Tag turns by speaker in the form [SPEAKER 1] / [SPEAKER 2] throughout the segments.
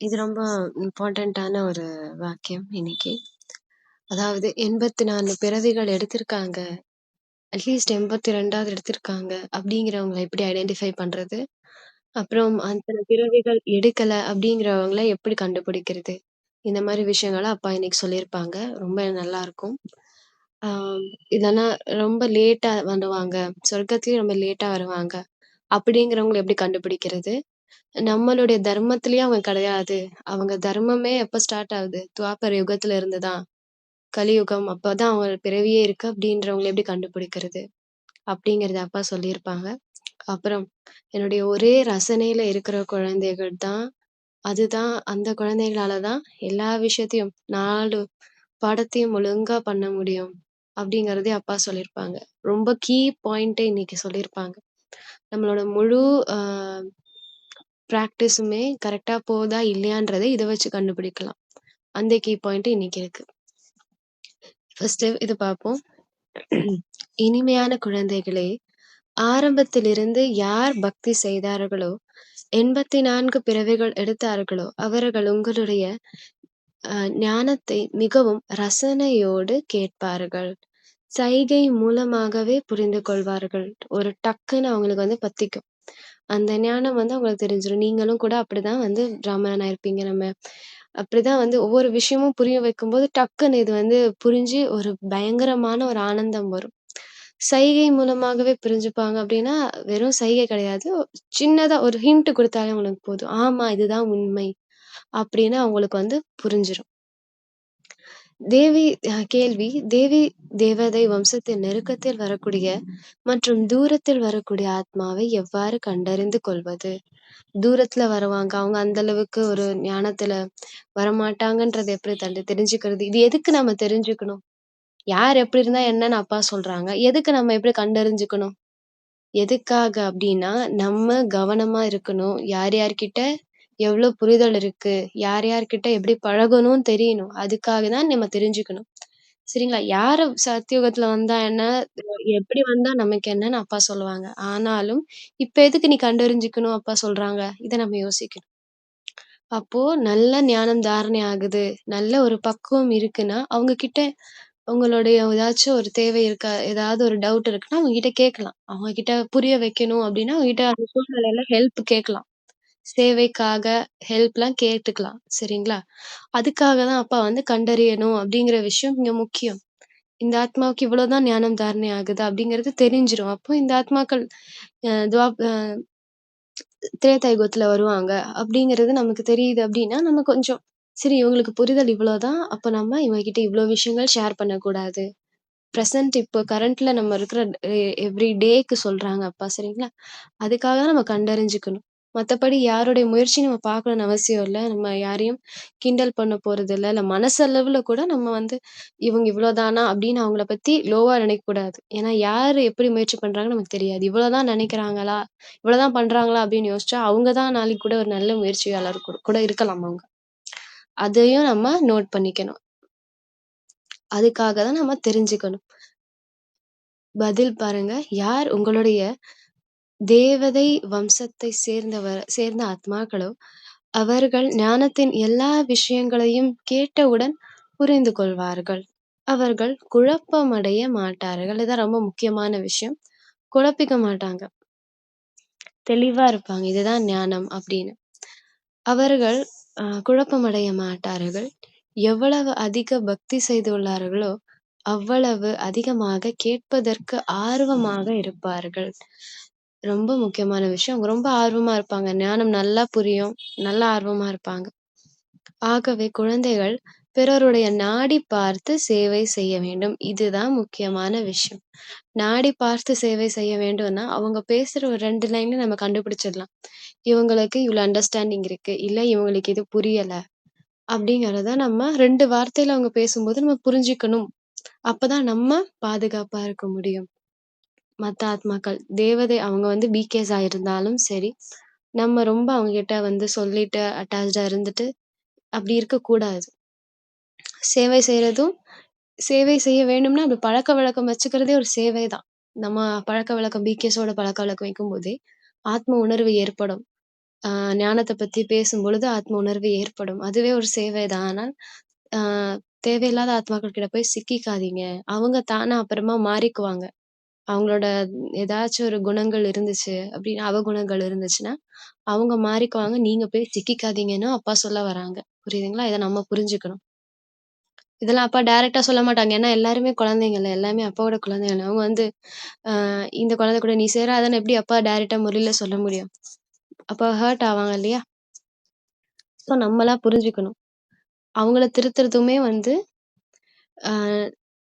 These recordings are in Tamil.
[SPEAKER 1] இது ரொம்ப இம்பார்ட்டன்ட்டான ஒரு வாக்கியம் இன்னைக்கு. அதாவது 84 பிறவிகள் எடுத்திருக்காங்க. அட்லீஸ்ட் 82வது எடுத்திருக்காங்க. அப்படிங்கிறவங்கள எப்படி ஐடென்டிஃபை பண்றது? அப்புறம் அத்தன பிறவிகள் எடுக்கல அப்படிங்கிறவங்கள எப்படி கண்டுபிடிக்கிறது? இந்த மாரி விஷயங்கள அப்பா இன்னைக்கு சொல்லியிருப்பாங்க. ரொம்ப நல்லாருக்கும். ஆ இல்லன்னா ரொம்ப லேட்டா வருவாங்க. சொர்க்கத்திலயும் ரொம்ப லேட்டா வருவாங்க. அப்படிங்கிறவங்கள எப்படி கண்டுபிடிக்கிறது? நம்மளுடைய தர்மத்திலயே அவங்க கிடையாது. அவங்க தர்மமே எப்ப ஸ்டார்ட் ஆகுது? துவாபர யுகத்துல இருந்து தான். கலியுகம் அப்பதான் அவங்க பிறவியே இருக்கு அப்படின்றவங்கள எப்படி கண்டுபிடிக்கிறது? அப்படிங்கிறத அப்பா சொல்லியிருப்பாங்க. அப்புறம் என்னுடைய ஒரே ரசனையில இருக்கிற குழந்தைகள் தான் அதுதான் அந்த குழந்தைகளால தான் எல்லா விஷயத்தையும் 4 பாடத்தையும் ஒழுங்கா பண்ண முடியும். அப்படிங்கிறதையும் அப்பா சொல்லியிருப்பாங்க. ரொம்ப கீ பாயிண்ட்ட இன்னைக்கு சொல்லியிருப்பாங்க. நம்மளோட முழு அ பிராக்டிஸுமே கரெக்ட்டா போதா இல்லையான்றத இத வச்சு கண்டுபிடிக்கலாம். அந்த கீ பாயிண்ட் இன்னைக்கு இருக்கு. ஃபர்ஸ்ட்டு இது பார்ப்போம். இனிமையான குழந்தைகளே! ஆரம்பத்திலிருந்து யார் பக்தி செய்தார்களோ, 84 பிறவிகள் எடுத்தார்களோ, அவர்கள் உங்களுடைய ஞானத்தை மிகவும் ரசனையோடு கேட்பார்கள். சைகை மூலமாகவே புரிந்து கொள்வார்கள். ஒரு டக்குன்னு அவங்களுக்கு வந்து பத்திக்கும். அந்த ஞானம் வந்து அவங்களுக்கு தெரிஞ்சிரும். நீங்களும் கூட அப்படிதான் வந்து பிராமணனா இருப்பீங்க. நம்ம அப்படிதான் வந்து ஒவ்வொரு விஷயமும் புரிய வைக்கும்போது, டக்குன்னு இது வந்து புரிஞ்சு ஒரு பயங்கரமான ஒரு ஆனந்தம் வரும். சைகை மூலமாகவே புரிஞ்சுப்பாங்க அப்படின்னா, வெறும் சைகை கிடையாது. சின்னதா ஒரு ஹிண்ட் குடுத்தாலே அவங்களுக்கு போதும். ஆமா இதுதான் உண்மை. அப்படின்னு அவங்களுக்கு வந்து புரிஞ்சிரும். தேவி கேள்வி தேவி தேவதை வம்சத்தின் நெருக்கத்தில் வரக்கூடிய மற்றும் தூரத்தில் வரக்கூடிய ஆத்மாவை எவ்வாறு கண்டறிந்து கொள்வது? தூரத்துல வருவாங்க. அவங்க அந்த அளவுக்கு ஒரு ஞானத்துல வரமாட்டாங்கன்றத எப்படி தெரிஞ்சுக்கிறது? இது எதுக்கு நம்ம தெரிஞ்சுக்கணும்? யார் எப்படி இருந்தா என்னன்னு அப்பா சொல்றாங்க. எதுக்கு நம்ம எப்படி கண்டறிஞ்சுக்கணும்? எதுக்காக அப்டின்னா, நம்ம கவனமா இருக்கணும். யார் யார்கிட்ட எவ்ளோ புரிதல் இருக்கு? யார் யார்கிட்ட எப்படி பழகணும்னு தெரியணும். அதுக்காக தான் நம்ம தெரிஞ்சுக்கணும். சரிங்களா? யாரு சத்தியுகத்துல வந்தா என்ன? எப்படி வந்தா நமக்கு என்னன்னு அப்பா சொல்லுவாங்க. ஆனாலும், இப்ப எதுக்கு நீ கண்டறிஞ்சுக்கணும் அப்பா சொல்றாங்க? இத நம்ம யோசிக்கணும். அப்போ நல்ல ஞானம் தாரணை ஆகுது. நல்ல ஒரு பக்குவம் இருக்குன்னா, அவங்க கிட்ட உங்களுடைய ஏதாச்சும் ஒரு தேவை இருக்கா? ஏதாவது ஒரு டவுட் இருக்குன்னா, அவங்க கிட்ட கேட்கலாம். அவங்க கிட்ட புரிய வைக்கணும் அப்டின்னா, அவங்க கிட்ட அந்த சூழ்நிலையில ஹெல்ப் கேட்கலாம். சேவைக்காக ஹெல்ப்லாம் கேட்டுக்கலாம். சரிங்களா? அதுக்காக தான் அப்பா வந்து கண்டறியணும் அப்டிங்கிற விஷயம் இங்க முக்கியம். இந்த ஆத்மாவுக்கு இவ்வளோ தான் ஞானம் தாரணை ஆகுது அப்டிங்கிறது தெரிஞ்சிரும். அப்போ இந்த ஆத்மாக்கள் அ துவாப் அ திரேதா யுகத்துல வருவாங்க அப்டிங்கிறது நமக்கு தெரியுது அப்டின்னா, நம்ம கொஞ்சம் சரி இவங்களுக்கு புரிதல் இவ்வளோ தான். அப்ப நம்ம இவங்க கிட்ட இவ்ளோ விஷயங்கள் ஷேர் பண்ணக்கூடாது. பிரசன்ட் இப்போ கரண்ட்ல நம்ம இருக்கிற எவ்ரி டேக்கு சொல்றாங்க அப்பா சரிங்களா? அதுக்காக தான் நம்ம கண்டறிஞ்சுக்கணும். மத்தபடி யாருடைய முயற்சியும் நம்ம பார்க்கணும்னு அவசியம் இல்ல. நம்ம யாரையும் கிண்டல் பண்ண போறதில்ல. இல்ல மனசளவுல கூட நம்ம வந்து இவங்க இவ்வளோதானா அப்படின்னு அவங்கள பத்தி லோவா நினைக்கக்கூடாது. ஏன்னா யாரு எப்படி முயற்சி பண்றாங்கன்னு நமக்கு தெரியாது. இவ்வளோதான் நினைக்கிறாங்களா? இவ்வளோதான் பண்றாங்களா? அப்படின்னு யோசிச்சா அவங்க தான் நாளைக்கு கூட ஒரு நல்ல முயற்சியாளர் கூட கூட இருக்கலாம் அவங்க. அதையும் நம்ம நோட் பண்ணிக்கணும். அதுக்காக தான் நம்ம தெரிஞ்சுக்கணும். பதில் பாருங்க. யார் உங்களுடைய தேவதை வம்சத்தை சேர்ந்த ஆத்மாக்களோ, அவர்கள் ஞானத்தின் எல்லா விஷயங்களையும் கேட்டவுடன் புரிந்து கொள்வார்கள். அவர்கள் குழப்பமடைய மாட்டார்கள். இதான் ரொம்ப முக்கியமான விஷயம். குழப்பிக்க மாட்டாங்க. தெளிவா இருப்பாங்க. இதுதான் ஞானம் அப்படின்னு. அவர்கள் குழப்பமடைய மாட்டார்கள். எவ்வளவு அதிக பக்தி செய்துள்ளார்களோ, அவ்வளவு அதிகமாக கேட்பதற்கு ஆர்வமாக இருப்பார்கள். ரொம்ப முக்கியமான விஷயம். அவங்க ரொம்ப ஆர்வமா இருப்பாங்க. ஞானம் நல்லா புரியும். நல்லா ஆர்வமா இருப்பாங்க. ஆகவே குழந்தைகள் பிறருடைய நாடி பார்த்து சேவை செய்ய வேண்டும். இதுதான் முக்கியமான விஷயம். நாடி பார்த்து சேவை செய்ய வேண்டும்னா, அவங்க பேசுற ஒரு 2 லைன்ல நம்ம கண்டுபிடிச்சிடலாம். இவங்களுக்கு இவ்ளோ அண்டர்ஸ்டாண்டிங் இருக்கு. இல்ல இவங்களுக்கு இது புரியல. அப்படிங்கிறத நம்ம 2 வார்த்தையில அவங்க பேசும்போது நம்ம புரிஞ்சுக்கணும். அப்பதான் நம்ம பாதுகாப்பா இருக்க முடியும். மத்த ஆத்மாக்கள். தேவதை அவங்க வந்து பிகேஸா இருந்தாலும் சரி, நம்ம ரொம்ப அவங்ககிட்ட வந்து சொல்லிட்டு அட்டாச்டா இருந்துட்டு, அப்படி இருக்கக்கூடாது. சேவை செய்றதும் சேவை செய்ய வேண்டும்னா, அப்படி பழக்கவழக்கம் வச்சுக்கிறதே ஒரு சேவை தான். நம்ம பழக்கவழக்கம் பிகேஸோட பழக்கவழக்கம் வைக்கும்போதே, ஆத்ம உணர்வு ஏற்படும். அ ஞானத்த பத்தி பேசும்பொழுது ஆத்ம உணர்வு ஏற்படும். அதுவே ஒரு சேவை தான். ஆனால், அ தேவையில்லாத ஆத்மாக்கள் கிட்ட போய் சிக்கிக்காதீங்க. அவங்க தானா அப்புறமா மாறிக்குவாங்க. அவங்களோட ஏதாச்சும் ஒரு குணங்கள் இருந்துச்சு அப்படின்னு அவகுணங்கள் இருந்துச்சுன்னா, அவங்க மாறிக்குவாங்க. நீங்க போய் சிக்கிக்காதீங்கன்னு அப்பா சொல்ல வராங்க. புரியுதுங்களா? இத நம்ம புரிஞ்சுக்கணும். இதெல்லாம் அப்பா டைரக்ட்டா சொல்ல மாட்டாங்க. ஏன்னா எல்லாருமே குழந்தைங்கல்ல. எல்லாமே அப்பாவோட குழந்தைகள். அவங்க வந்து இந்த குழந்தை கூட நீ சேராதன்னு எப்படி அப்பா டைரக்ட்டா முறையில சொல்ல முடியும்? அப்ப ஹர்ட் ஆவாங்க இல்லையா? ஸோ நம்மளா புரிஞ்சுக்கணும். அவங்கள திருத்துறதுமே வந்து அ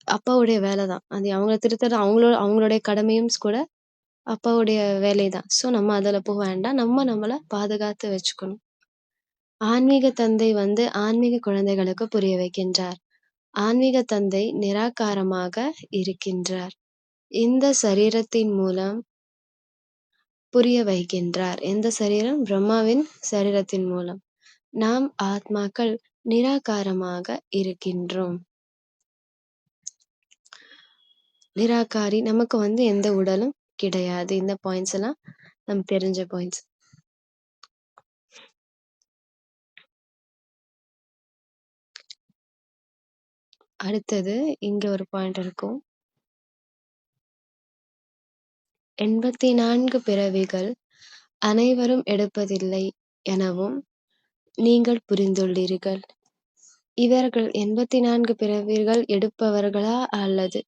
[SPEAKER 1] அப்பாவுடைய வேல தான். அது அவங்கள திருத்துறது அவங்களுடைய கடமையும் கூட அப்பாவுடைய வேலை தான். ஸோ நம்ம அதுல போ வேண்டாம். நம்ம நம்மள பாதுகாத்து வச்சுக்கணும். ஆன்மீக தந்தை வந்து ஆன்மீக குழந்தைகளுக்கு புரிய வைக்கின்றார். ஆன்மீக தந்தை நிராகாரமாக இருக்கின்றார். இந்த சரீரத்தின் மூலம் புரிய வைக்கின்றார். எந்த சரீரம்? பிரம்மாவின் சரீரத்தின் மூலம். நாம் ஆத்மாக்கள் நிராகாரமாக இருக்கின்றோம். நிராகாரி நமக்கு வந்து எந்த உடலும் கிடையாது. இந்த பாயிண்ட்ஸ் எல்லாம் நமக்கு தெரிஞ்ச பாயிண்ட்ஸ். அடுத்தது இங்க ஒரு பாயிண்ட் இருக்கும். 84 பிறவிகள் அனைவரும் எடுப்பதில்லை எனவும் நீங்கள் புரிந்துள்ளீர்கள். இவர்கள் 84 பிறவிகள் எடுப்பவர்களா அல்லது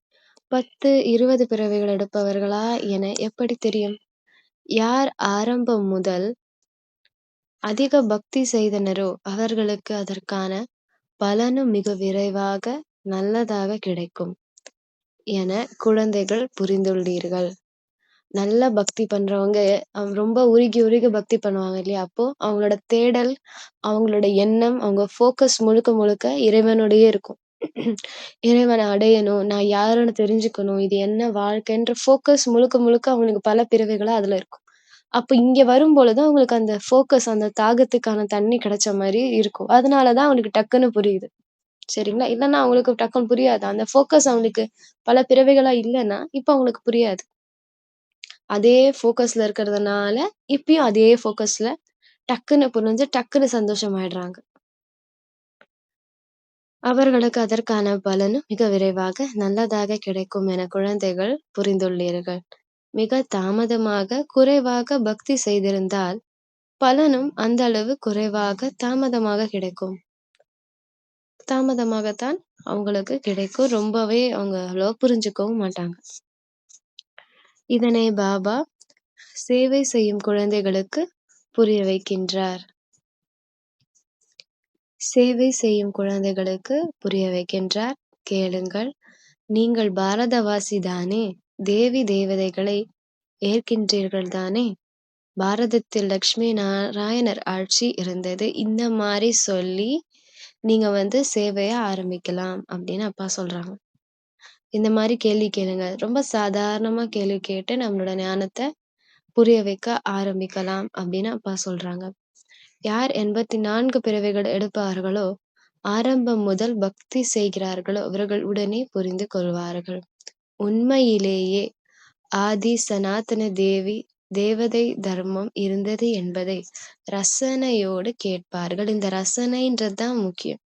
[SPEAKER 1] 10, 20 பிறவிகள் எடுப்பவர்களா என எப்படி தெரியும்? யார் ஆரம்பம் முதல் அதிக பக்தி செய்தனரோ அவர்களுக்கு அதற்கான பலனும் மிக விரைவாக, நல்லதாக கிடைக்கும் என குழந்தைகள் புரிந்துள்ளீர்கள். நல்ல பக்தி பண்றவங்க ரொம்ப உருகி உருகி பக்தி பண்ணுவாங்க இல்லையா? அப்போ அவங்களோட தேடல், அவங்களோட எண்ணம், அவங்க ஃபோக்கஸ் முழுக்க முழுக்க இறைவனோடயே இருக்கும். இறைவன அடையணும், நான் யாருன்னு தெரிஞ்சுக்கணும், இது என்ன வாழ்க்கைன்ற ஃபோக்கஸ் முழுக்க முழுக்க அவங்களுக்கு பல பிறவிகளா அதுல இருக்கும். அப்ப இங்க வரும்பொழுது அவங்களுக்கு அந்த ஃபோக்கஸ், அந்த தாகத்துக்கான தண்ணி கிடைச்ச மாரி இருக்கும். அதனால தான் அவங்களுக்கு டக்குன்னு புரியுது. சரிங்களா? இல்லன்னா அவங்களுக்கு டக்குன்னு புரியாது. அந்த ஃபோக்கஸ் அவங்களுக்கு பல பிறவிகளா இல்லன்னா, இப்ப அவங்களுக்கு புரியாது. அதே ஃபோக்கஸ்ல இருக்கிறதுனால, இப்பயும் அதே ஃபோக்கஸ்ல டக்குன்னு புரிஞ்சு, டக்குன்னு சந்தோஷமாயிடுறாங்க. அவர்களுக்கு அதற்கான பலனும் மிக விரைவாக, நல்லதாக கிடைக்கும் என குழந்தைகள் புரிந்துள்ளீர்கள். மிக தாமதமாக, குறைவாக பக்தி செய்திருந்தால், பலனும் அந்த அளவு குறைவாக, தாமதமாக கிடைக்கும். தாமதமாகத்தான் அவங்களுக்கு கிடைக்கும். ரொம்பவே அவங்க அவ்வளவா புரிஞ்சுக்கவும் மாட்டாங்க. இதனை பாபா சேவை செய்யும் குழந்தைகளுக்கு புரிய வைக்கின்றார். சேவை செய்யும் குழந்தைகளுக்கு புரிய வைக்கின்றார். கேளுங்கள். நீங்கள் பாரதவாசி தானே? தேவி தேவதைகளை ஏற்கின்றீர்கள் தானே? பாரதத்தில் லக்ஷ்மி நாராயணர் ஆட்சி இருந்தது. இந்த மாரி சொல்லி நீங்க வந்து சேவைய ஆரம்பிக்கலாம் அப்படின்னு அப்பா சொல்றாங்க. இந்த மாரி கேள்வி கேளுங்க. ரொம்ப சாதாரணமா கேள்வி கேட்டு நம்மளோட ஞானத்த புரிய வைக்க ஆரம்பிக்கலாம் அப்படின்னு அப்பா சொல்றாங்க. யார் 84 பிறவிகள் எடுப்பார்களோ, ஆரம்பம் முதல் பக்தி செய்கிறார்களோ அவர்கள் உடனே புரிந்து கொள்வார்கள். உண்மையிலேயே ஆதி சனாதன தேவதை தர்மம் இருந்தது என்பதை ரசனையோடு கேட்பார்கள். இந்த ரசனைன்றது தான் முக்கியம்.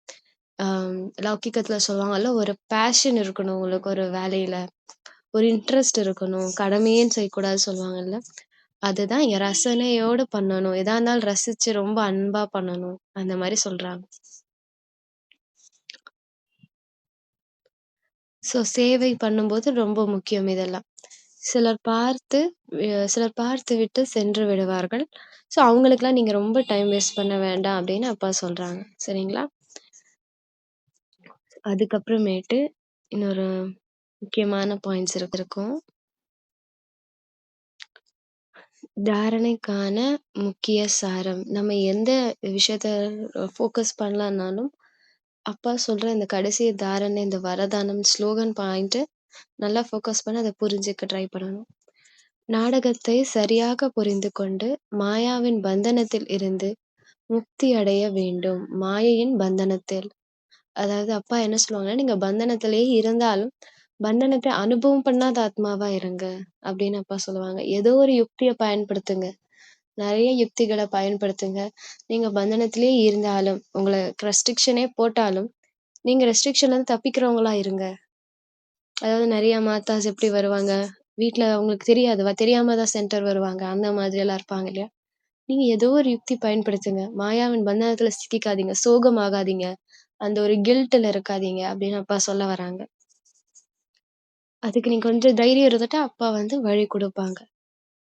[SPEAKER 1] லௌகிக்கத்துல சொல்லுவாங்கல்ல, ஒரு பேஷன் இருக்கணும் உங்களுக்கு ஒரு வேலையில. ஒரு இன்ட்ரெஸ்ட் இருக்கணும். கடமையேன்னு செய்யக்கூடாது சொல்லுவாங்கல்ல. அதுதான் ரசனையோட பண்ணணும். எதா இருந்தாலும் ரசிச்சு ரொம்ப அன்பா பண்ணணும். அந்த மாரி சொல்றாங்க. ஸோ சேவை பண்ணும்போது ரொம்ப முக்கியம் இதெல்லாம். சிலர் பார்த்து சிலர் பார்த்துவிட்டு சென்று விடுவார்கள். ஸோ அவங்களுக்கெல்லாம் நீங்க ரொம்ப டைம் வேஸ்ட் பண்ண வேண்டாம் அப்படின்னு அப்பா சொல்றாங்க. சரிங்களா? அதுக்கப்புறமேட்டு இன்னொரு முக்கியமான பாயிண்ட்ஸ் இருக்கும். தாரணைக்கான முக்கிய சாரம். நம்ம எந்த விஷயத்த ஃபோக்கஸ் பண்ணலான்னாலும், அப்பா சொல்ற இந்த கடைசி தாரணை, இந்த வரதானம், ஸ்லோகன் பாயிண்ட்டு நல்லா ஃபோக்கஸ் பண்ணி அத புரிஞ்சுக்க ட்ரை பண்ணணும். நாடகத்தை சரியாக புரிந்து கொண்டு, மாயாவின் பந்தனத்தில் இருந்து முக்தி அடைய வேண்டும். மாயையின் பந்தனத்தில். அதாவது அப்பா என்ன சொல்லுவாங்கன்னா, நீங்க பந்தனத்திலேயே இருந்தாலும், பந்தனத்த அனுபவம் பண்ணாத ஆத்மாவா இருங்க. அப்படின்னு அப்பா சொல்லுவாங்க. ஏதோ ஒரு யுக்திய பயன்படுத்துங்க. நெறைய யுக்திகள பயன்படுத்துங்க. நீங்க பந்தனத்திலே இருந்தாலும், உங்கள ரெஸ்ட்ரிக்ஷனே போட்டாலும், நீங்க ரெஸ்ட்ரிக்ஷன்லருந்து தப்பிக்கிறவங்களா இருங்க. அதாவது நெறைய மாத்தாஸ் எப்படி வருவாங்க, வீட்ல அவங்களுக்கு தெரியாது. தெரியாம தான் சென்டர் வருவாங்க. அந்த மாதிரியெல்லாம் இருப்பாங்க இல்லையா? நீங்க ஏதோ ஒரு யுக்தி பயன்படுத்துங்க. மாயாவின் பந்தனத்துல சிக்கிக்காதீங்க. சோகமாகாதீங்க. அந்த ஒரு கில்ட்ல இருக்காதீங்க அப்படின்னு அப்பா சொல்ல வராங்க. அதுக்கு நீங்க கொஞ்சம் தைரியம் இருந்துட்டா அப்பா வழி குடுப்பாங்க.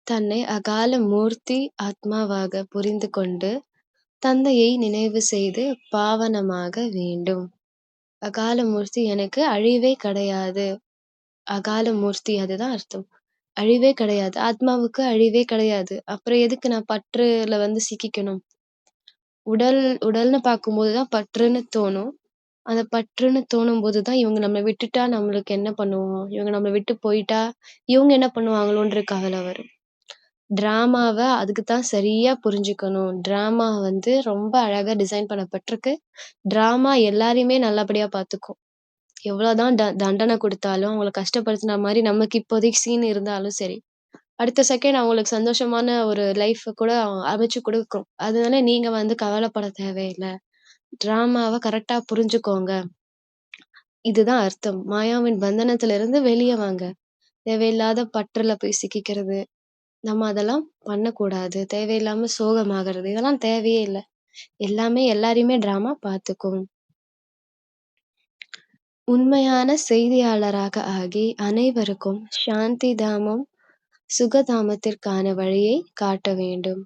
[SPEAKER 1] தன்னை அகால மூர்த்தி ஆத்மாவாக புரிந்து கொண்டு, தந்தையை நினைவு செய்து பாவனமாக வேண்டும். அகால மூர்த்தி எனக்கு அழிவே கிடையாது. அகால மூர்த்தி அதுதான் அர்த்தம். அழிவே கிடையாது. ஆத்மாவுக்கு அழிவே கிடையாது. அப்புறம் எதுக்கு நான் பற்றுல சிக்கிக்கணும்? உடல் உடல்னு பார்க்கும்போது தான் பற்றுன்னு தோணும். அந்த பற்றுன்னு தோணும்போது தான் இவங்க நம்மள விட்டுட்டா நம்மளுக்கு என்ன பண்ணுவோம்? இவங்க நம்மள விட்டு போயிட்டா, இவங்க என்ன பண்ணுவாங்களோன்ற கவல வரும். டிராமாவ அதுக்கு தான் சரியா புரிஞ்சுக்கணும். டிராமா ரொம்ப அழகா டிசைன் பண்ணப்பட்டிருக்கு. டிராமா எல்லாரையுமே நல்லபடியா பார்த்துக்கும். எவ்வளோதான் தண்டனை குடுத்தாலும், அவங்கள கஷ்டப்படுத்துன மாரி நமக்கு இப்போதைக்கு சீன் இருந்தாலும் சரி, அடுத்த செகண்ட் அவங்களுக்கு சந்தோஷமான ஒரு லைஃப கூட அமைச்சு குடுக்கும். அதனால நீங்க கவலைப்பட தேவையில்ல. டிராமாவ கரெக்ட்டா புரிஞ்சுக்கோங்க. இதுதான் அர்த்தம். மாயாவின் பந்தனத்திலிருந்து வெளிய வாங்க. தேவையில்லாத பற்றுல போய் சிக்கிக்கிறது, நம்ம அதெல்லாம் பண்ணக்கூடாது. தேவையில்லாம சோகமாகறது, இதெல்லாம் தேவையே இல்ல. எல்லாமே எல்லாரையுமே டிராமா பார்த்துக்கும். உண்மையான செய்தியாளராக ஆகி அனைவருக்கும் சாந்தி தாமம், சுகதாமத்திற்கான வழியைக் காட்ட வேண்டும்.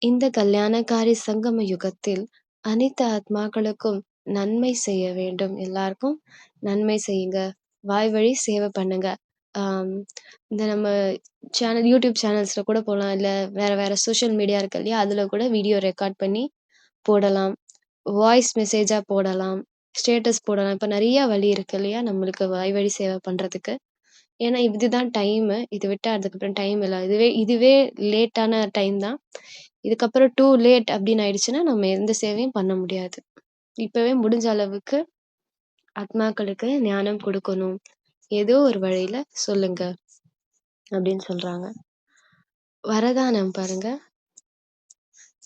[SPEAKER 1] இந்த கல்யாணகாரி சங்கம யுகத்தில் அனைத்து ஆத்மாக்களுக்கும் நன்மை செய்ய வேண்டும். எல்லாருக்கும் நன்மை செய்யுங்க. வாய்வழி சேவை பண்ணுங்க. ஆம், இந்த நம்ம யூடியூப் சேனல்ஸ்ல கூட போலாம். இல்ல வேற வேற சோசியல் மீடியா இருக்கு இல்லையா? அதுல கூட வீடியோ ரெக்கார்ட் பண்ணி போடலாம். வாய்ஸ் மெசேஜா போடலாம். ஸ்டேட்டஸ் போடலாம். இப்ப நெறைய வழி இருக்கு இல்லையா? நம்மளுக்கு வாய்வழி சேவை பண்றதுக்கு. ஏன்னா இதுதான் டைமு. இது விட்டா அதுக்கப்புறம் டைம் இல்ல. இதுவே இதுவே லேட்டான டைம் தான். இதுக்கப்புறம் டூ லேட் அப்படின்னு ஆயிடுச்சுன்னா, நம்ம எந்த சேவையும் பண்ண முடியாது. இப்பவே முடிஞ்ச அளவுக்கு ஆத்மாக்களுக்கு ஞானம் குடுக்கணும். ஏதோ ஒரு வழியில சொல்லுங்க அப்படின்னு சொல்றாங்க. வரதானம் பாருங்க.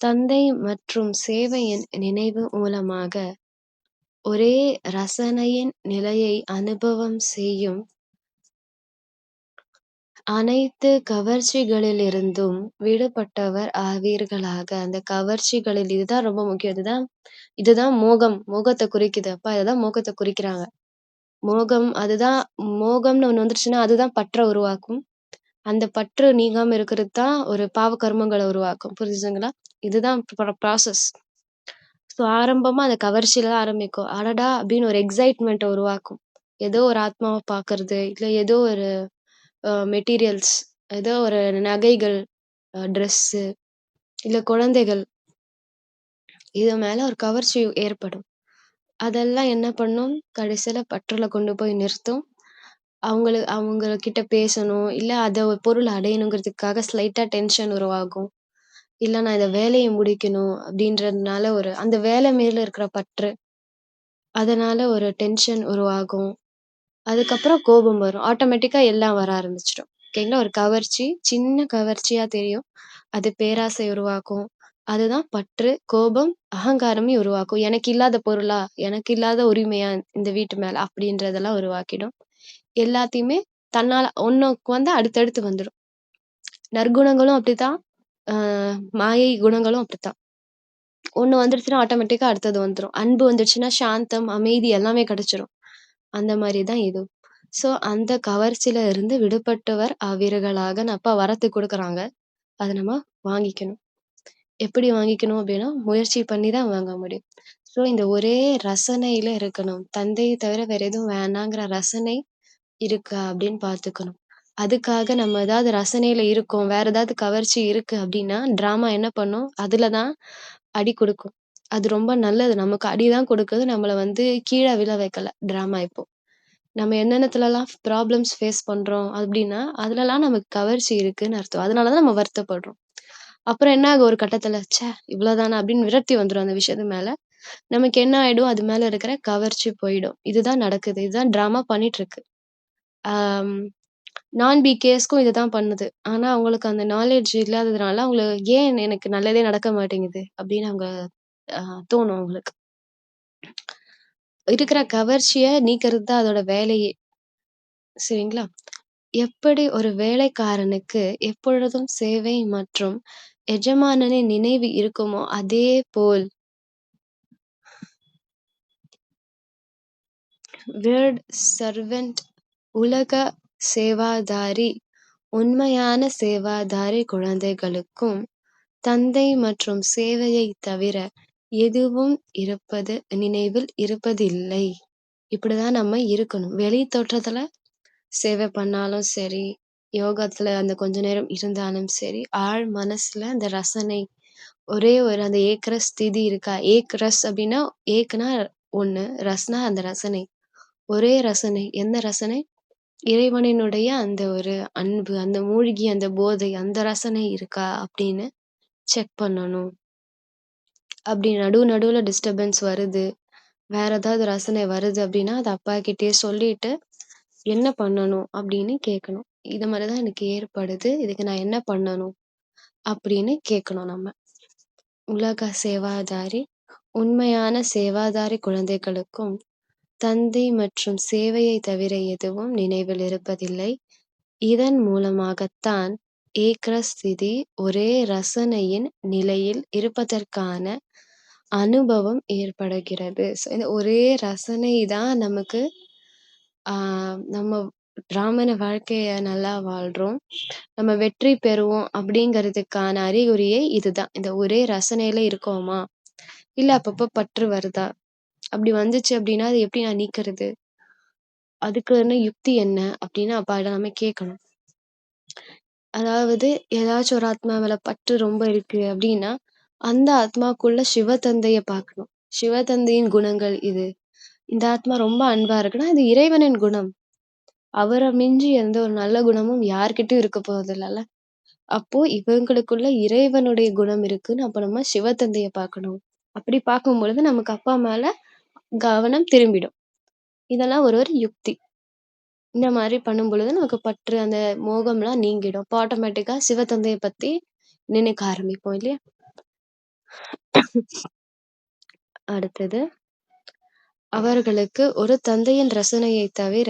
[SPEAKER 1] தந்தை மற்றும் சேவையின் நினைவு மூலமாக ஒரே ரசனையின் நிலையை அனுபவம் செய்யும் அனைத்து கவர்ச்சிகளிலிருந்தும் விடுபட்டவர் ஆவீர்களாக. அந்த கவர்ச்சிகளில் இதுதான் ரொம்ப முக்கியம். இதுதான் இதுதான் மோகம். மோகத்த குறிக்குது. அப்பா இதுதான் மோகத்த குறிக்கிறாங்க. அதுதான் மோகம்னு ஒண்ணு வந்துருச்சுன்னா, அதுதான் பற்ற உருவாக்கும். அந்த பற்று நீங்காம இருக்கிறது தான் ஒரு பாவ கர்மங்கள உருவாக்கும். புரிஞ்சுதுங்களா? இதுதான் ப்ராசஸ். ஸோ ஆரம்பமா அந்த கவர்ச்சியில தான் ஆரம்பிக்கும். அடடா! அப்படின்னு ஒரு எக்ஸைட்மென்ட்ட உருவாக்கும். ஏதோ ஒரு ஆத்மாவ பார்க்கறது, இல்ல ஏதோ ஒரு மெட்டீரியல்ஸ், ஏதோ ஒரு நகைகள், ட்ரெஸ்ஸு, இல்ல குழந்தைகள், இது மேல ஒரு கவர்ச்சி ஏற்படும். அதெல்லாம் என்ன பண்ணும்? கடைசியில பற்றுல கொண்டு போய் நிறுத்தும். அவங்க கிட்ட பேசணும், இல்ல ஒரு பொருள் அடையணுங்கிறதுக்காக ஸ்லைட்டா டென்ஷன் உருவாகும். இல்ல நான் இந்த வேலைய முடிக்கணும் அப்படின்றதுனால அந்த வேலை மேல இருக்கிற பற்று, அதனால ஒரு டென்ஷன் உருவாகும். அதுக்கப்புறம் கோபம் வரும். ஆட்டோமேட்டிக்கா எல்லாம் வர ஆரம்பிச்சுரும். ஓகேங்களா? ஒரு கவர்ச்சி, சின்ன கவர்ச்சியா தெரியும். அது பேராசை உருவாக்கும். அதுதான் பற்று, கோபம், அகங்காரமே உருவாக்கும். எனக்கு இல்லாத பொருளா? எனக்கு இல்லாத உரிமையா இந்த வீட்டு மேல? அப்படின்றதெல்லாம் உருவாக்கிடும். எல்லாத்தையுமே தன்னால ஒண்ணுக்கு அடுத்தடுத்து வந்துரும். நற்குணங்களும் அப்படித்தான். அ மாயை குணங்களும் அப்படித்தான். ஒண்ணு வந்துருச்சுன்னா ஆட்டோமேட்டிக்கா அடுத்தது வந்துரும். அன்பு வந்துருச்சுன்னா சாந்தம், அமைதி எல்லாமே கிடைச்சிரும். அந்த மாரி தான் இதுவும். ஸோ அந்த கவர்ச்சியில இருந்து விடுபட்டவர் அவ்வீரர்களாகன்னு அப்பா வரத்தை குடுக்குறாங்க. அத நம்ம வாங்கிக்கணும். எப்படி வாங்கிக்கணும் அப்படின்னா, முயற்சி பண்ணி தான் வாங்க முடியும். ஸோ இந்த ஒரே ரசனையில இருக்கணும். தந்தைய தவிர வேற எதுவும் வேணாங்கிற ரசனை இருக்கா அப்படின்னு பார்த்துக்கணும். அதுக்காக நம்ம ஏதாவது ரசனையில இருக்கோம், வேற ஏதாவது கவர்ச்சி இருக்கு அப்படின்னா, டிராமா என்ன பண்ணும்? அதுல தான் அடி குடுக்கும். அது ரொம்ப நல்லது. நமக்கு அடி தான் குடுக்குது. நம்மள கீழ விழ வைக்கல டிராமா இப்போ. நம்ம என்னென்னத்துலலாம் ப்ராப்ளம்ஸ் ஃபேஸ் பண்றோம் அப்டின்னா, அதுலலாம் நமக்கு கவர்ச்சி இருக்குன்னு அர்த்தம். அதனால தான் நம்ம வருத்தப்படுறோம். அப்புறம் என்ன ஆகும் ஒரு கட்டத்துல, இவ்ளோதானா அப்டின்னு விரக்தி வந்துரும் அந்த விஷயத்து மேல. நமக்கு என்ன ஆயிடும், அது மேல இருக்கிற கவர்ச்சி போயிடும். இதுதான் நடக்குது. இதுதான் ட்ராமா பண்ணிட்டுருக்கு. ஆம் நான் பிகேஎஸ்க்கும் இதுதான் பண்ணுது. ஆனா, அவங்களுக்கு அந்த நாலேட்ஜ் இல்லாததுனால, அவங்களுக்கு ஏன் எனக்கு நல்லதே நடக்க மாட்டேங்குது? அப்படின்னு அவங்க அ தோணும் அவங்களுக்கு. இருக்கிற கவர்ச்சிய நீக்கிறது தான் அதோட வேலையே. சரிங்களா? எப்படி ஒரு வேலைக்காரனுக்கு எப்பொழுதும் சேவை மற்றும் எஜமானனின் நினைவு இருக்குமோ, அதேபோல் வேர்ட் சர்வெண்ட் உலக சேவாதாரி உண்மையான சேவாதாரி குழந்தைகளுக்கும் தந்தை மற்றும் சேவையைத் தவிர எதுவும் நினைவில் இருப்பதில்லை. இப்படிதான் நம்ம இருக்கணும். வெளி தோற்றத்துல சேவை பண்ணாலும் சரி, யோகத்துல அந்த கொஞ்ச நேரம் இருந்தாலும் சரி, ஆழ் மனசுல அந்த ரசனை ஒரே ஒரு அந்த ஏக் ஸ்திதி இருக்கா? ஏக் ரஸ் அப்படின்னா, ஏக்னா 1, ரஸ்னா அந்த ரசனை. ஒரே ரசனை. என்ன ரசனை? இறைவனினுடைய அந்த ஒரு அன்பு, அந்த மூழ்கிய அந்த போதை, அந்த ரசனை இருக்கா? அப்படின்னு செக் பண்ணணும். அப்படி நடுவுல டிஸ்டர்பன்ஸ் வருது, வேற ஏதாவது ரசனை வருது அப்படின்னா, அத அப்பாகிட்டயே சொல்லிட்டு, என்ன பண்ணணும் அப்படின்னு கேட்கணும். இது மாரி தான் எனக்கு ஏற்படுது. இதுக்கு நான் என்ன பண்ணணும்? அப்படின்னு கேட்கணும் நம்ம. உலக சேவாதாரி, உண்மையான சேவாதாரி குழந்தைகளுக்கும் தந்தை மற்றும் சேவையைத் தவிர எதுவும் நினைவில் இருப்பதில்லை. இதன் மூலமாகத்தான் ஏக்ரஸ்திதி ஒரே ரசனையின் நிலையில் இருப்பதற்கான அனுபவம் ஏற்படுகிறது. ஸோ இந்த ஒரே ரசனை தான் நமக்கு ஆ நம்ம பிராமண வாழ்க்கைய நல்லா வாழ்றோம். நம்ம வெற்றி பெறுவோம் அப்படிங்கிறதுக்கான அறிகுறியே இதுதான். இந்த ஒரே ரசனையில இருக்கோமா? இல்ல அப்பப்ப பற்று வருதா? அப்படி வந்துச்சு அப்படின்னா, அத எப்படி நான் நீக்கிறது? அதுக்கான யுக்தி என்ன? அப்படின்னு அப்பாட்ட நம்ம கேட்கணும். அதாவது ஏதாச்சும் ஒரு ஆத்மா மேல பற்று ரொம்ப இருக்கு அப்படின்னா, அந்த ஆத்மாக்குள்ள சிவதந்தைய பார்க்கணும். சிவதந்தையின் குணங்கள் இது. இந்த ஆத்மா ரொம்ப அன்பா இருக்குன்னா, இது இறைவனின் குணம். அவர மிஞ்சி எந்த ஒரு நல்ல குணமும் யார்கிட்டயும் இருக்க போறதில்லல்ல. அப்போ இவங்களுக்குள்ள இறைவனுடைய குணம் இருக்குன்னு அப்ப நம்ம சிவதந்தைய பார்க்கணும். அப்படி பார்க்கும்பொழுது நமக்கு அப்பா மேல கவனம் திரும்பிடும். இதெல்லாம் ஒரு ஒரு யுக்தி. இந்த மாரி பண்ணும்பொழுது நமக்கு பற்று, அந்த மோகம்லாம் நீங்கிடும். அப்ப ஆட்டோமேட்டிக்கா சிவதந்தைய பத்தி நினைக்க ஆரம்பிப்போம் இல்லையா? அடுத்தது, அவர்களுக்கு ஒரு தந்தையின் ரசனையைத் தவிர,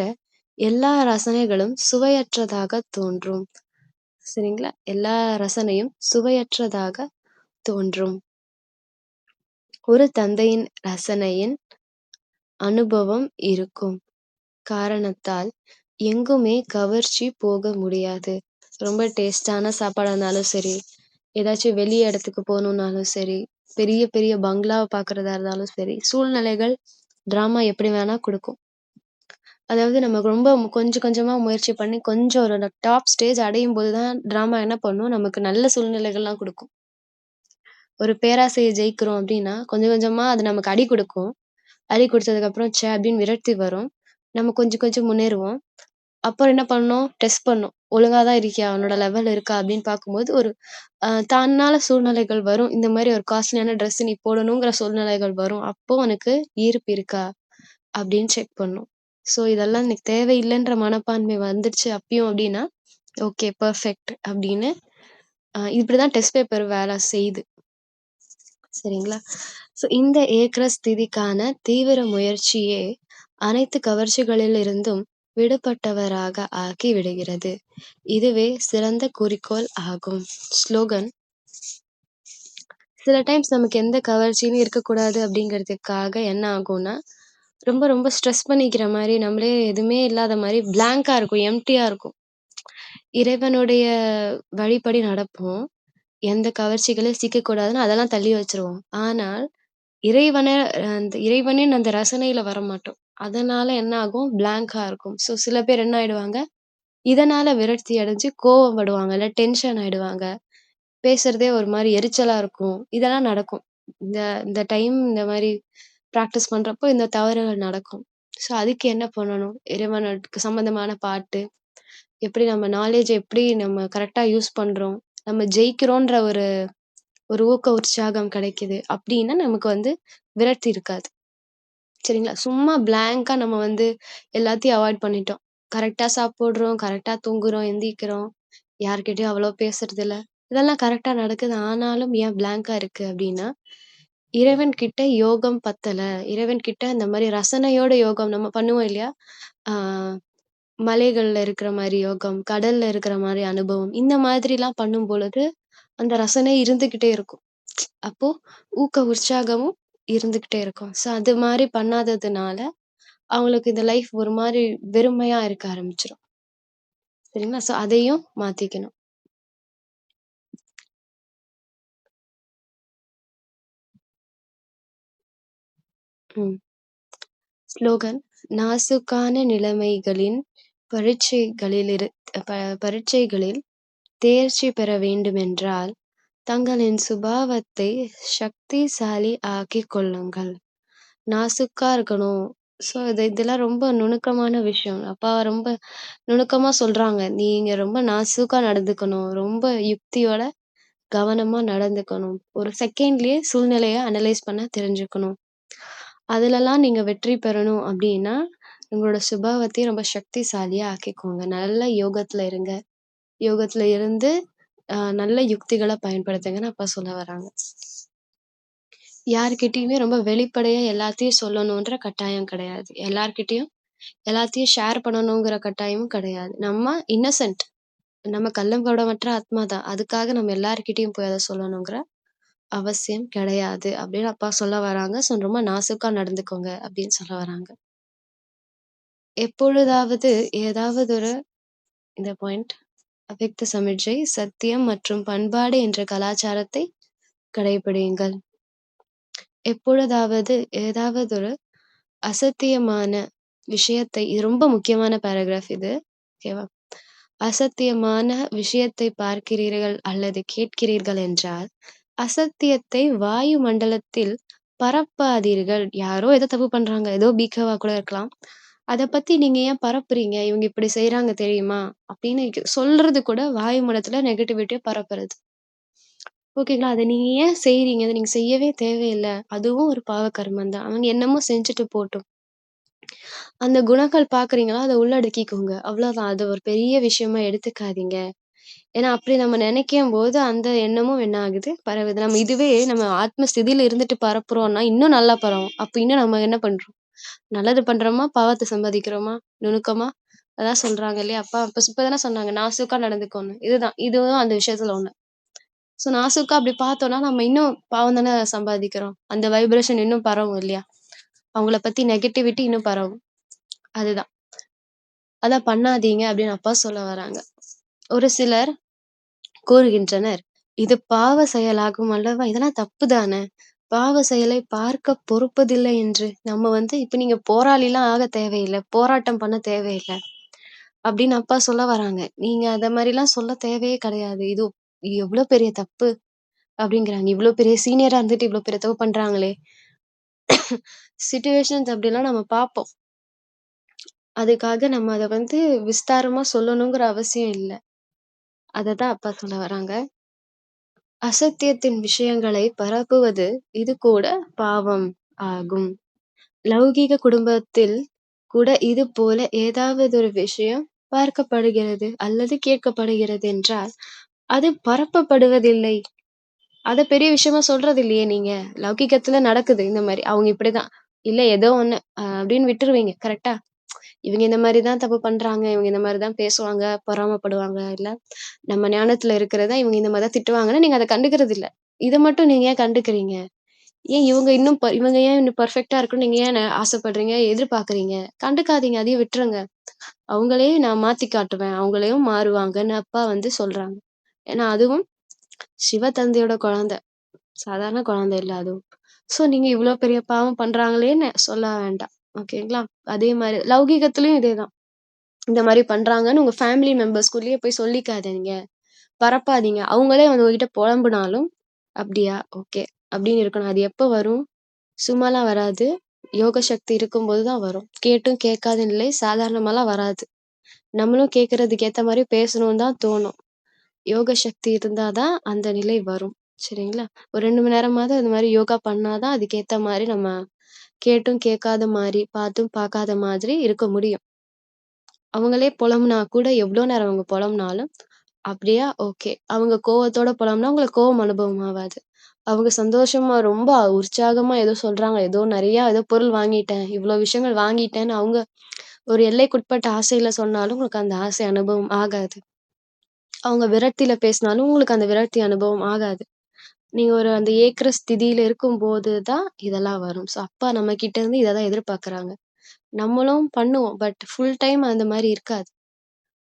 [SPEAKER 1] எல்லா ரசனைகளும் சுவையற்றதாகத் தோன்றும். சரிங்களா? எல்லா ரசனையும் சுவையற்றதாக தோன்றும். ஒரு தந்தையின் ரசனையின் அனுபவம் இருக்கும் காரணத்தால் எங்குமே கவர்ச்சி போக முடியாது. ரொம்ப டேஸ்டான சாப்பாடா இருந்தாலும் சரி, ஏதாச்சும் வெளி இடத்துக்கு போணும்னாலும் சரி, பெரிய பெரிய பங்களாவ பார்க்கிறதா இருந்தாலும் சரி, சூழ்நிலைகள் டிராமா எப்படி வேணா குடுக்கும். அதாவது நம்ம ரொம்ப கொஞ்சம் கொஞ்சமா முயற்சி பண்ணி கொஞ்சம் ஒரு டாப் ஸ்டேஜ் அடையும்போது தான் டிராமா என்ன பண்ணும், நமக்கு நல்ல சூழ்நிலைகள்லாம் குடுக்கும். ஒரு பேராசைய ஜெயிக்கிறோம் அப்டின்னா, கொஞ்சம் கொஞ்சமா அது நமக்கு அடி குடுக்கும். அடி குடுத்ததுக்கப்புறம், ச்சே! அப்டின்னு விரக்தி வரும். நம்ம கொஞ்சம் கொஞ்சம் முன்னேறுவோம். அப்புறம் என்ன பண்ணணும்? டெஸ்ட் பண்ணணும். ஒழுங்கா தான் இருக்கியா? உன்னோட லெவல் இருக்கா? அப்டின்னு பார்க்கும்போது ஒரு தன்னால சூழ்நிலைகள் வரும். இந்த மாரி ஒரு காஸ்ட்லியான ட்ரெஸ் நீ போடணுங்கிற சூழ்நிலைகள் வரும். அப்போ உனக்கு ஈர்ப்பு இருக்கா? அப்டின்னு செக் பண்ணணும். ஸோ இதெல்லாம் எனக்கு தேவையில்லன்ற மனப்பான்மை வந்துருச்சு அப்பயும் அப்டின்னா, ஓகே பெர்ஃபெக்ட் அப்டின்னு இப்டிதான் டெஸ்ட் பேப்பர் வேல செய்யுது. சரிங்களா? ஸோ இந்த ஏக்ர ஸ்திதிக்கான தீவிர முயற்சியே அனைத்து கவர்ச்சிகளிலிருந்தும் விடுபட்டவராக ஆக்கி விடுகிறது. இதுவே சிறந்த குறிக்கோள் ஆகும். ஸ்லோகன் சில டைம்ஸ் நமக்கு எந்த கவர்ச்சியும் இருக்கக்கூடாது அப்படிங்கிறதுக்காக என்ன ஆகும்னா, ரொம்ப ரொம்ப ஸ்ட்ரெஸ் பண்ணிக்கிற மாரி, நம்மளே எதுவுமே இல்லாத மாரி பிளாங்க்கா இருக்கும். எம்ப்டியா இருக்கும். இறைவனுடைய வழிப்படி நடப்போம். எந்த கவர்ச்சிகளையும் சிக்கக்கூடாதுன்னு அதெல்லாம் தள்ளி வச்சுருவோம். ஆனால் இறைவன அந்த இறைவனின் அந்த ரசனையில வரமாட்டோம். அதனால என்ன ஆகும்? பிளாங்க்கா இருக்கும். ஸோ சில பேர் என்ன ஆயிடுவாங்க, இதனால விரக்தி அடைஞ்சு கோவப்படுவாங்க. இல்ல டென்ஷன் ஆயிடுவாங்க. பேசுறதே ஒரு மாரி எரிச்சலா இருக்கும். இதெல்லாம் நடக்கும். இந்த இந்த டைம் இந்த மாரி பிராக்டிஸ் பண்றப்போ இந்த தவறுகள் நடக்கும். ஸோ அதுக்கு என்ன பண்ணணும்? இறைவனுக்கு சம்மந்தமான பாட்டு, எப்படி நம்ம நாலேட்ஜ எப்படி நம்ம கரெக்ட்டா யூஸ் பண்றோம்? நம்ம ஜெயிக்கிறோன்ற ஒரு ஒரு ஊக்க உற்சாகம் கிடைக்குது. அப்டின்னா நமக்கு வந்து விரக்தி இருக்காது. சரிங்களா? சும்மா பிளாங்க்கா நம்ம வந்து எல்லாத்தையும் அவாய்ட் பண்ணிட்டோம். கரெக்ட்டா சாப்பிடுறோம், கரெக்ட்டா தூங்குறோம், எந்திரிக்கிறோம். யார்கிட்டயும் அவ்வளோ பேசுறதில்ல. இதெல்லாம் கரெக்ட்டா நடக்குது. ஆனாலும் ஏன் பிளாங்க்கா இருக்கு அப்டின்னா, இறைவன் கிட்ட யோகம் பத்தல. இறைவன் கிட்ட இந்த மாரி ரசனையோட யோகம் நம்ம பண்ணுவோம் இல்லையா? ஆ மலைகள்ல இருக்கிற மாரி யோகம், கடல்ல இருக்கிற மாரி அனுபவம். இந்த மாதிரிலாம் பண்ணும் பொழுது, அந்த ரசனை இருந்துகிட்டே இருக்கும். அப்போ உற்சாகமும் இருந்துகிட்டே இருக்கும். ஸோ அது மாரி பண்ணாததுனால, அவங்களுக்கு இந்த லைஃப் ஒரு மாரி வெறுமையா இருக்க ஆரம்பிச்சுரும். சரிங்களா? ஸோ அதையும் மாத்திக்கணும். ம். ஸ்லோகன் நாசூக்கான நிலைமைகளின் பரீட்சைகளிலிரு பரீட்சைகளில் தேர்ச்சி பெற வேண்டுமென்றால், தங்களின் சுபாவத்தை சக்திசாலி ஆக்கிக் கொள்ளுங்கள். நாசூக்கா இருக்கணும். ஸோ இதெல்லாம் ரொம்ப நுணுக்கமான விஷயம். அப்பா ரொம்ப நுணுக்கமா சொல்றாங்க. நீங்க ரொம்ப நாசூக்கா நடந்துக்கணும். ரொம்ப யுக்தியோட கவனமா நடந்துக்கணும். ஒரு செகண்ட்லயே சூழ்நிலைய அனலைஸ் பண்ண தெரிஞ்சுக்கணும். அதுலலாம் நீங்க வெற்றி பெறணும் அப்டின்னா, உங்களோட சுபாவத்தையும் ரொம்ப சக்திசாலியா ஆக்கிக்கோங்க. நல்ல யோகத்துல இருங்க. யோகத்துல இருந்து நல்ல யுக்திகள பயன்படுத்துங்கன்னு அப்பா சொல்ல வராங்க. யார்கிட்டயுமே ரொம்ப வெளிப்படையா எல்லாத்தையும் சொல்லணுன்ற கட்டாயம் கிடையாது. எல்லார்கிட்டயும் எல்லாத்தையும் ஷேர் பண்ணணுங்கிற கட்டாயமும் கிடையாது. நம்ம இன்னசென்ட். நம்ம கள்ளங்கபடமற்ற ஆத்மா தான். அதுக்காக நம்ம எல்லார்கிட்டயும் போய் அத சொல்லணுங்கிற அவசியம் கிடையாது. அப்படின்னு அப்பா சொல்ல வராங்க. ஸோ ரொம்ப நாசூக்கா நடந்துக்கோங்க அப்படின்னு சொல்ல வராங்க. எப்பொழுதாவது ஏதாவது ஒரு இந்த பாயிண்ட் அவ்யக்த சமிஞ்சை, சத்தியம் மற்றும் பண்பாடு என்ற கலாச்சாரத்தை கடைபிடியுங்கள். எப்பொழுதாவது ஏதாவதொரு அசத்தியமான விஷயத்தை இது ரொம்ப முக்கியமான பேராகிராஃப் இது. ஓகேவா? அசத்தியமான விஷயத்தை பார்க்கிறீர்கள் அல்லது கேட்கிறீர்கள் என்றால், அசத்தியத்தை வாயு மண்டலத்தில் பரப்பாதீர்கள். யாரோ ஏதோ தப்பு பண்றாங்க. ஏதோ பிகவா கூட இருக்கலாம். அத பத்தி நீங்க ஏன் பரப்புறீங்க? இவங்க இப்படி செய்றாங்க தெரியுமா? அப்படின்னு சொல்றது கூட வாயு மண்டலத்துல நெகட்டிவிட்டிய பரப்புறது. ஓகேங்களா? அத நீங்க ஏன் செய்றீங்க? அத நீங்க செய்யவே தேவையில்ல. அதுவும் ஒரு பாவ கர்மம் தான். அவங்க என்னமோ செஞ்சுட்டு போட்டும். அந்த குணங்கள் பார்க்குறீங்களா, அத உள்ளடக்கிக்கோங்க. அவ்வளோதான். அத ஒரு பெரிய விஷயமா எடுத்துக்காதீங்க. ஏன்னா, அப்படி நம்ம நெனைக்கும்போது அந்த எண்ணமும் என்ன ஆகுது? பரவுது. நம்ம ஆத்ம ஸ்திதியில இருந்துட்டு பரப்புறோம்னா, இன்னும் நல்லா பரவும். அப்ப இன்னும் நம்ம என்ன பண்றோம்? நல்லது பண்றோமா? பாவத்த சம்பாதிக்கிறோமா? நுணுக்கமா? அதான் சொல்றாங்க இல்லையா? அப்பா இப்ப தானே சொன்னாங்க, நாசூக்கா நடந்துக்கோன்னு. இதுவும் அந்த விஷயத்துல ஒண்ணு. ஸோ நாசூக்கா அப்படி பார்த்தோம்னா, நம்ம இன்னும் பாவம் தானே சம்பாதிக்கிறோம். அந்த வைப்ரேஷன் இன்னும் பரவும் இல்லையா? அவங்கள பத்தி நெகட்டிவிட்டி இன்னும் பரவும். அதுதான். அதான் பண்ணாதீங்க அப்படின்னு அப்பா சொல்ல வராங்க. ஒரு சிலர் கூறுகின்றனர், "இது பாவ செயலாகும் அல்லவா? இதெல்லாம் தப்பு தானே! பாவ செயலை பார்க்கப் பொறுப்பதில்லை என்று." நம்ம இப்ப நீங்க போராளிலாம் ஆக தேவையில்ல. போராட்டம் பண்ண தேவையில்ல. அப்படின்னு அப்பா சொல்ல வராங்க. நீங்க அத மாரிலாம் சொல்ல தேவையே கிடையாது. இது எவ்ளோ பெரிய தப்பு அப்படிங்கிறாங்க. இவ்ளோ பெரிய சீனியரா இருந்துட்டு இவ்ளோ பெரிய தப்பு பண்றாங்களே! சிச்சுவேஷன்ஸ் அப்படிலாம் நம்ம பார்ப்போம். அதுக்காக நம்ம அத விஸ்தாரமா சொல்லணுங்கிற அவசியம் இல்ல. அததான் அப்பா சொல்ல வராங்க. அசத்தியத்தின் விஷயங்களை பரப்புவது இது கூட பாவம் ஆகும். லௌகீக குடும்பத்தில் கூட இது போல ஏதாவதொரு விஷயம் பார்க்கப்படுகிறது அல்லது கேட்கப்படுகிறது என்றால், அது பரப்பப்படுவதில்லை. அத பெரிய விஷயமா சொல்றது இல்லையே நீங்க. லௌகிகத்துல நடக்குது இந்த மாரி. அவங்க இப்படிதான். இல்ல ஏதோ ஒண்ணு அப்படின்னு விட்டுருவீங்க. கரெக்ட்டா? இவங்க இந்த மாரி தான் தப்பு பண்றாங்க. இவங்க இந்த மாரி தான் பேசுவாங்க, பொறாமைப்படுவாங்க. இல்ல நம்ம ஞானத்துல இருக்கிறத இவங்க இந்த மாரி தான் திட்டுவாங்கன்னு நீங்க அத கண்டுக்கிறது இல்ல. இத மட்டும் நீங்க ஏன் கண்டுக்கிறீங்க? ஏன் இவங்க ஏன் இன்னும் பெர்ஃபெக்ட்டா இருக்கணும்னு நீங்க ஏன் ஆசைப்படுறீங்க? எதிர்பார்க்குறீங்க? கண்டுக்காதீங்க. அதையும் விட்டுருங்க. அவங்களே நான் மாத்தி காட்டுவேன். அவங்களையும் மாறுவாங்கன்னு அப்பா சொல்றாங்க. ஏன்னா அதுவும் சிவ தந்தையோட குழந்தை. சாதாரண குழந்தை இல்ல அதுவும். ஸோ நீங்க இவ்ளோ பெரிய பாவம் பண்றாங்களேன்னு சொல்ல வேண்டாம். ஓகேங்களா? அதே மாரி லௌகீகத்திலயும் இதேதான். இந்த மாரி பண்றாங்கன்னு உங்க ஃபேமிலி மெம்பர்ஸ்குள்ளேயே போய் சொல்லிக்காதீங்க. பரப்பாதீங்க. அவங்களே உங்ககிட்ட புலம்புனாலும், "அப்படியா? ஓகே." அப்படின்னு இருக்கணும். அது எப்ப வரும்? சும்மாலாம் வராது. யோக சக்தி இருக்கும்போது தான் வரும். கேட்டும் கேட்காத நிலை சாதாரணமாலாம் வராது. நம்மளும் கேட்கறதுக்கு ஏத்த மாரி பேசணும்னு தான் தோணும். யோக சக்தி இருந்தா தான் அந்த நிலை வரும். சரிங்களா? ஒரு 2 மணி நேரமாவது அந்த மாரி யோகா பண்ணா தான் அதுக்கேத்த மாரி நம்ம கேட்டும் கேட்காத மாரி, பார்த்தும் பார்க்காத மாதிரி இருக்க முடியும். அவங்களே புலம்புனா கூட எவ்ளோ நேரம் அவங்க புலம்புனாலும், அப்படியே ஓகே. அவங்க கோவத்தோட புலம்புனா உங்களுக்கு கோவம் அனுபவம் ஆவாது. அவங்க சந்தோஷமா ரொம்ப உற்சாகமா ஏதோ சொல்றாங்க. ஏதோ நெறையா ஏதோ பொருள் வாங்கிட்டேன், இவ்ளோ விஷயங்கள் வாங்கிட்டேன்னு அவங்க ஒரு எல்லைக்குட்பட்ட ஆசையில சொன்னாலும் உங்களுக்கு அந்த ஆசை அனுபவம் ஆகாது. அவங்க விரக்தியில பேசினாலும் உங்களுக்கு அந்த விரக்தி அனுபவம் ஆகாது. நீங்க ஒரு அந்த ஏக்குற ஸ்திதியில இருக்கும்போது தான் இதெல்லாம் வரும். ஸோ அப்பா நம்மகிட்ட இருந்து இத தான் எதிர்பார்க்குறாங்க. நம்மளும் பண்ணுவோம். பட் ஃபுல் டைம் அந்த மாரி இருக்காது.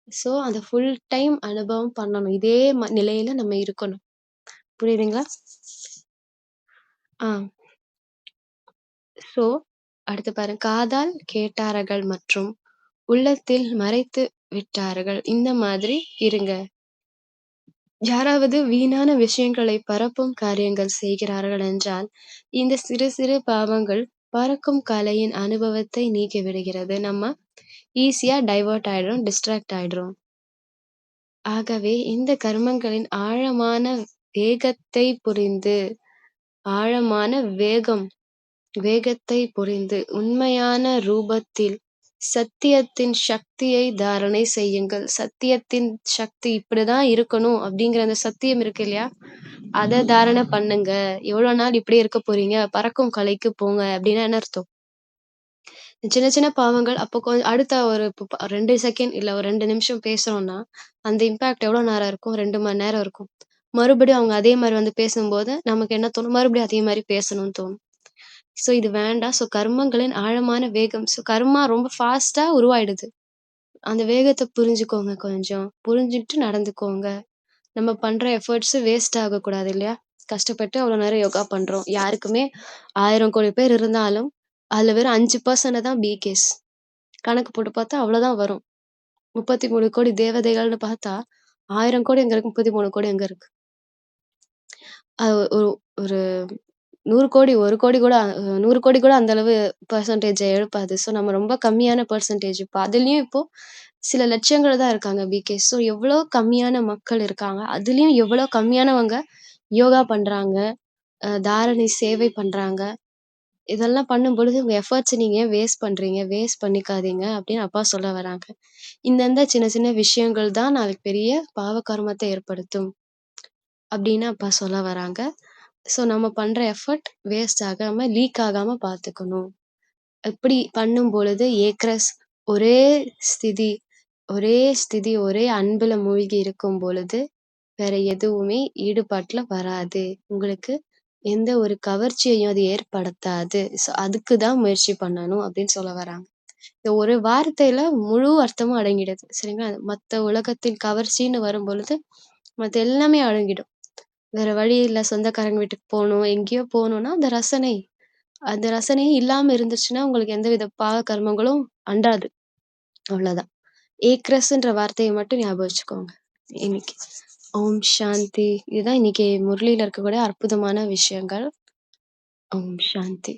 [SPEAKER 1] ஸோ அந்த ஃபுல் டைம் அனுபவம் பண்ணணும். இதே நிலையில நம்ம இருக்கணும். புரியுதுங்களா? ஆ. ஸோ அடுத்து பாருங்க. காதால் கேட்டார்கள் மற்றும் உள்ளத்தில் மறைத்து விட்டார்கள். இந்த மாதிரி இருங்க. யாராவது வீணான விஷயங்களை பரப்பும் காரியங்கள் செய்கிறார்கள் என்றால், இந்த சிறு சிறு பாவங்கள் பறக்கும் கலையின் அனுபவத்தை நீக்கிவிடுகிறது. நம்ம ஈஸியா டைவர்ட் ஆயிடுறோம், டிஸ்ட்ராக்ட் ஆயிடுறோம். ஆகவே இந்த கர்மங்களின் ஆழமான வேகத்தை புரிந்து ஆழமான வேகத்தை புரிந்து, உண்மையான ரூபத்தில் சத்தியத்தின் சக்தியை தாரணை செய்யுங்கள். சத்தியத்தின் சக்தி இப்படிதான் இருக்கணும் அப்படிங்கிற அந்த சத்தியம் இருக்கு இல்லையா? அத தாரணை பண்ணுங்க. எவ்வளோ நாள் இப்படியே இருக்க போறீங்க? பறக்கும் கலைக்கு போங்க. அப்படின்னா என்ன அர்த்தம்? சின்ன சின்ன பாவங்கள் அப்போ அடுத்த ஒரு 2 செகண்ட் இல்ல ஒரு 2 நிமிஷம் பேசுறோம்னா, அந்த இம்பாக்ட் எவ்வளோ நேரம் இருக்கும்? 2 மணி நேரம் இருக்கும். மறுபடியும் அவங்க அதே மாரி வந்து பேசும்போது, நமக்கு என்ன தோணும்? மறுபடியும் அதே மாரி பேசணும்னு தோணும். ஸோ இது வேண்டாம். ஸோ கர்மங்களின் ஆழமான வேகம். ஸோ கர்மா ரொம்ப ஃபாஸ்ட்டா உருவாயிடுது. அந்த வேகத்த புரிஞ்சுக்கோங்க கொஞ்சம். புரிஞ்சுட்டு நடந்துக்கோங்க. நம்ம பண்ற எஃபோர்ட்ஸ் வேஸ்ட் ஆகக்கூடாது இல்லையா? கஷ்டப்பட்டு அவ்வளோ நேரம் யோகா பண்றோம். யாருக்குமே 1000 கோடி பேர் இருந்தாலும், அதுல வெறும் 5% தான் பிகேஸ். கணக்கு போட்டு பார்த்தா அவ்வளோதான் வரும். 33 கோடி தேவதைகள்னு பார்த்தா, 1000 கோடி எங்க இருக்கு? 33 கோடி எங்க இருக்கு? ஒரு ஒரு 100 கோடி, 1 கோடி கூட 100 கோடி கூட அந்த அளவு பெர்சன்டேஜ எழுப்பாது. ஸோ நம்ம ரொம்ப கம்மியான பெர்சன்டேஜ். இப்ப அதுலயும் இப்போ சில லட்சங்கள் தான் இருக்காங்க பிகேஸ். ஸோ எவ்வளோ கம்மியான மக்கள் இருக்காங்க. அதுலயும் எவ்வளோ கம்மியானவங்க யோகா பண்றாங்க, தாரணை சேவை பண்றாங்க. இதெல்லாம் பண்ணும்பொழுது உங்க எஃபோர்ட்ஸ நீங்க ஏன் வேஸ்ட் பண்றீங்க? வேஸ்ட் பண்ணிக்காதீங்க அப்படின்னு அப்பா சொல்ல வராங்க. இந்தந்த சின்ன சின்ன விஷயங்கள் தான் நாளைக்கு பெரிய பாவ கர்மத்த ஏற்படுத்தும். அப்படின்னு அப்பா சொல்ல வராங்க. ஸோ நம்ம பண்ற எஃபோர்ட் வேஸ்ட் ஆகாம, லீக் ஆகாம பார்த்துக்கணும். இப்படி பண்ணும்பொழுது ஏக்ரஸ் ஒரே ஸ்திதி ஒரே அன்புல மூழ்கி இருக்கும் பொழுது, வேற எதுவுமே ஈடுபாட்டுல வராது. உங்களுக்கு எந்த ஒரு கவர்ச்சியையும் அது ஏற்படுத்தாது. ஸோ அதுக்கு தான் முயற்சி பண்ணணும் அப்படின்னு சொல்ல வராங்க. இந்த ஒரு வார்த்தையில முழு அர்த்தமும் அடங்கிடுது. சரிங்களா? மத்த உலகத்தின் கவர்ச்சின்னு வரும்பொழுது, மத்த எல்லாமே அடங்கிடும். வேற வழி இல்ல. சொந்தக்காரங்க வீட்டுக்கு போணும், எங்கேயோ போணும்னா, அந்த ரசனையே இல்லாம இருந்துச்சுன்னா, உங்களுக்கு எந்தவித பாவ கர்மங்களும் அண்டாது. அவ்வளோதான். ஏக்ரஸ்ன்ற வார்த்தைய மட்டும் ஞாபகம் வச்சுக்கோங்க. இன்னைக்கு. ஓம் சாந்தி. இதுதான் இன்னைக்கு முரளியில இருக்கக்கூடிய அற்புதமான விஷயங்கள். ஓம் சாந்தி.